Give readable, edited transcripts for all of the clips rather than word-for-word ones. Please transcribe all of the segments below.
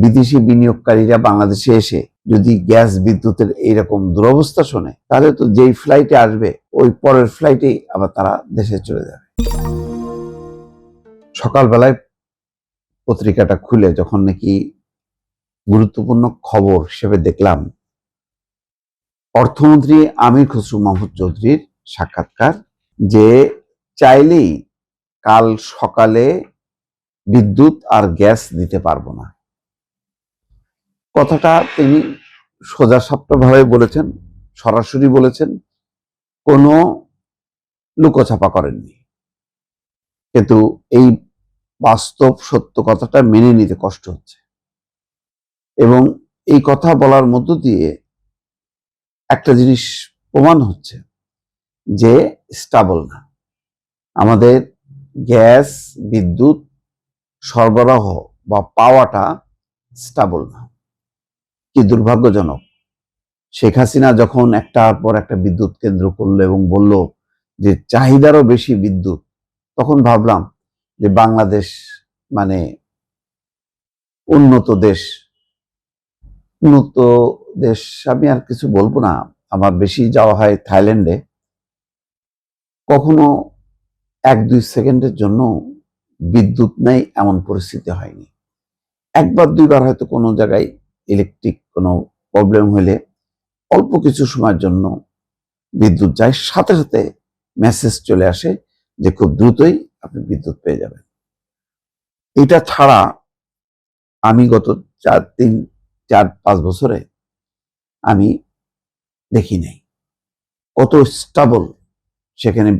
বিদেশি বিনিয়োগকারীরা বাংলাদেশে এসে যদি গ্যাস বিদ্যুতের এইরকম দুরবস্থা শোনে, তাহলে তো যেই ফ্লাইটে আসবে ওই পরের ফ্লাইটেই আবার তারা দেশে চলে যাবে। সকালবেলায় পত্রিকাটা খুলে যখন নাকি গুরুত্বপূর্ণ খবর হিসেবে দেখলাম অর্থমন্ত্রী আমির খসরু মাহমুদ চৌধুরীর সাক্ষাৎকার, যে চাইলেই কাল সকালে বিদ্যুৎ আর গ্যাস দিতে পারবো না। কথাটা তিনি সোজাসাপটাভাবে বলেছেন, সরাসরি বলেছেন, কোনো লুকোছাপা করেননি। কিন্তু এই বাস্তব সত্য কথাটা মেনে নিতে কষ্ট হচ্ছে, এবং এই কথা বলার মধ্য দিয়ে একটা জিনিস প্রমাণ হচ্ছে যে স্টেবল না আমাদের গ্যাস বিদ্যুৎ সরবরাহ বা পাওয়াটা স্টেবল না। কি দুর্ভাগ্যজনক। শেখ হাসিনা যখন একটার পর একটা বিদ্যুৎ কেন্দ্র করলো এবং বলল যে চাহিদারও বেশি বিদ্যুৎ, তখন ভাবলাম যে বাংলাদেশ মানে উন্নত দেশ। উন্নত দেশ আমি আর কিছু বলবো না, আমার বেশি যাওয়া হয় থাইল্যান্ডে। কখনো 1-2 সেকেন্ডের জন্য বিদ্যুৎ নেই এমন পরিস্থিতি হয়নি। একবার দুইবার হয়তো কোনো জায়গায় ইলেকট্রিক কোনো প্রবলেম হলে অল্প কিছু সময়ের জন্য বিদ্যুৎ যায়, সাথে সাথে মেসেজ চলে আসে যে খুব দ্রুতই আপনি বিদ্যুৎ পেয়ে যাবেন। এটা ছাড়া আমি গত 4-5 বছরে আমি দেখি নাই কত স্টেবল সেখানে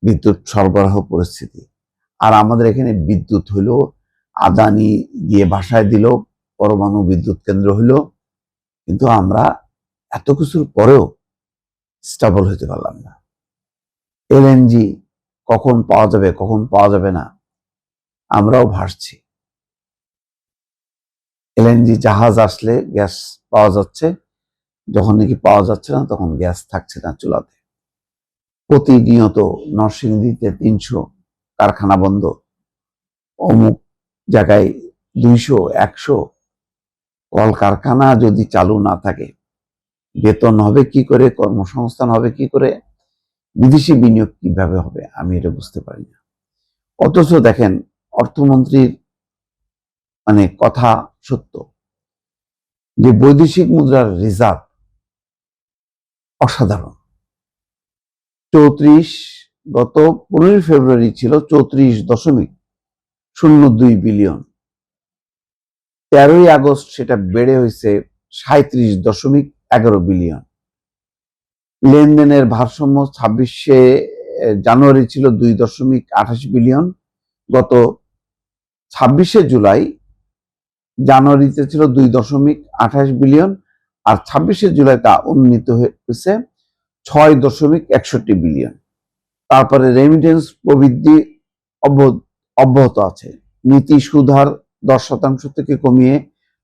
বিদ্যুৎ সরবরাহ পরিস্থিতি। আর আমাদের এখানে বিদ্যুৎ হইলো আদানি দিয়ে ভাষায় দিল, পরমাণু বিদ্যুৎ কেন্দ্র হইল, কিন্তু আমরা এত কিছুর পরেও স্টেবল হইতে পারলাম না। এলএনজি কখন পাওয়া যাবে কখন পাওয়া যাবে না, আমরাও ভাসছি। এলএনজি জাহাজ আসলে গ্যাস পাওয়া যাচ্ছে, যখন নাকি পাওয়া যাচ্ছে না তখন গ্যাস থাকছে না চুলাতে। প্রতিনিয়ত নরসিংদীতে 300 কারখানা বন্ধ, অমুক জায়গায় 200-100 কলকারখানা যদি চালু না থাকে বেতন হবে কি করে, কর্মসংস্থান হবে কি করে, বিদেশি বিনিয়োগ কিভাবে হবে, আমি এটা বুঝতে পারি না। অথচ দেখেন অর্থমন্ত্রীর মানে কথা সত্য, যে বৈদেশিক মুদ্রার রিজার্ভ অসাধারণ। গত 15 ফেব্রুয়ারি ছিল 34.02 বিলিয়ন। 13ই আগস্ট সেটা বেড়ে হয়েছে 37.11 বিলিয়ন। লেনদেনের ভারসাম্য 26শে জানুয়ারি ছিল 2.28 বিলিয়ন। গত 26শে জুলাই, জানুয়ারিতে ছিল 2.28 বিলিয়ন, আর 26শে জুলাই তা উন্নীত হয়েছে 6.61 বিলিয়ন। তারপরে রেমিটেন্স প্রবৃদ্ধি অব্যাহত আছে। নীতি সুদহার 10% থেকে কমিয়ে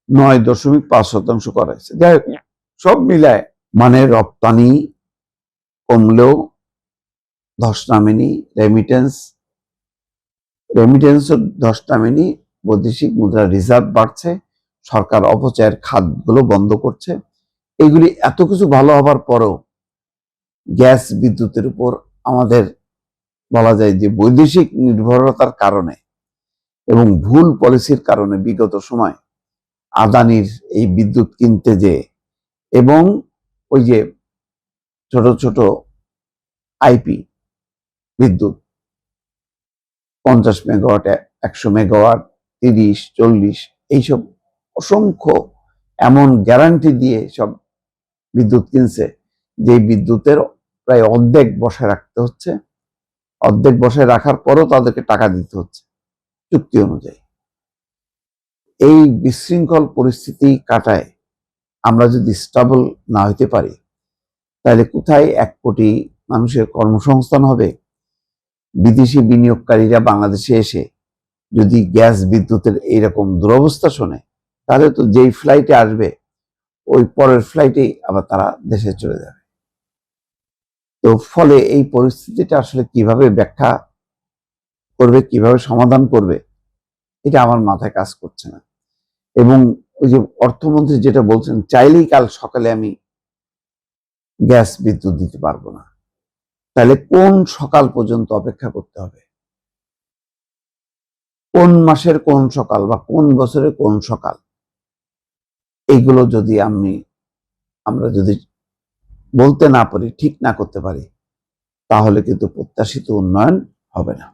9.5% করা হয়েছে। যাই হোক, সব মিলায় মানে রপ্তানি কমলেও ধস নামেনি, রেমিটেন্সও ধস নামেনি, বৈদেশিক মুদ্রা রিজার্ভ বাড়ছে, সরকার অপচয়ের খাতগুলো বন্ধ করছে। এগুলি এত কিছু ভালো হবার পরেও গ্যাস বিদ্যুতের উপর আমাদের বলা যায় যে বৈদেশিক নির্ভরতার কারণে এবং ভুল পলিসির কারণে বিগত সময় আদানির এই বিদ্যুৎ কিনতে যে এবং ওই যে ছোট ছোট আইপি বিদ্যুৎ 50 মেগাওয়াট, 100 মেগাওয়াট, 30-40 এইসব অসংখ্য এমন গ্যারান্টি দিয়ে সব বিদ্যুৎ কিনছে যে বিদ্যুতের প্রায় অর্ধেক বসায় রাখতে হচ্ছে। অর্ধেক বসায় রাখার পরও তাদেরকে টাকা দিতে হচ্ছে চুক্তি অনুযায়ী। এই বিশৃঙ্খল পরিস্থিতি কাটায় আমরা যদি স্টেবল না হইতে পারি, তাহলে কোথায় 1 কোটি মানুষের কর্মসংস্থান হবে? বিদেশি বিনিয়োগকারীরা বাংলাদেশে এসে যদি গ্যাস বিদ্যুতের এইরকম দুরবস্থা শোনে, তাহলে তো যেই ফ্লাইটে আসবে ওই পরের ফ্লাইটেই আবার তারা দেশে চলে যাবে। তো ফলে এই পরিস্থিতিটা আসলে কিভাবে ব্যাখ্যা করবে, কিভাবে সমাধান করবে, এটা আমার মাথায় কাজ করছে না। এবং ওই যে অর্থমন্ত্রী যেটা বলছেন, চাইলেই কাল সকালে আমি গ্যাস বিদ্যুৎ দিতে পারবো না, তাহলে কোন সকাল পর্যন্ত অপেক্ষা করতে হবে? কোন মাসের কোন সকাল বা কোন বছরের কোন সকাল? এইগুলো যদি আমরা যদি বলতে না পারি, ঠিক না করতে পারি, তাহলে কিন্তু প্রত্যাশিত উন্নয়ন হবে না।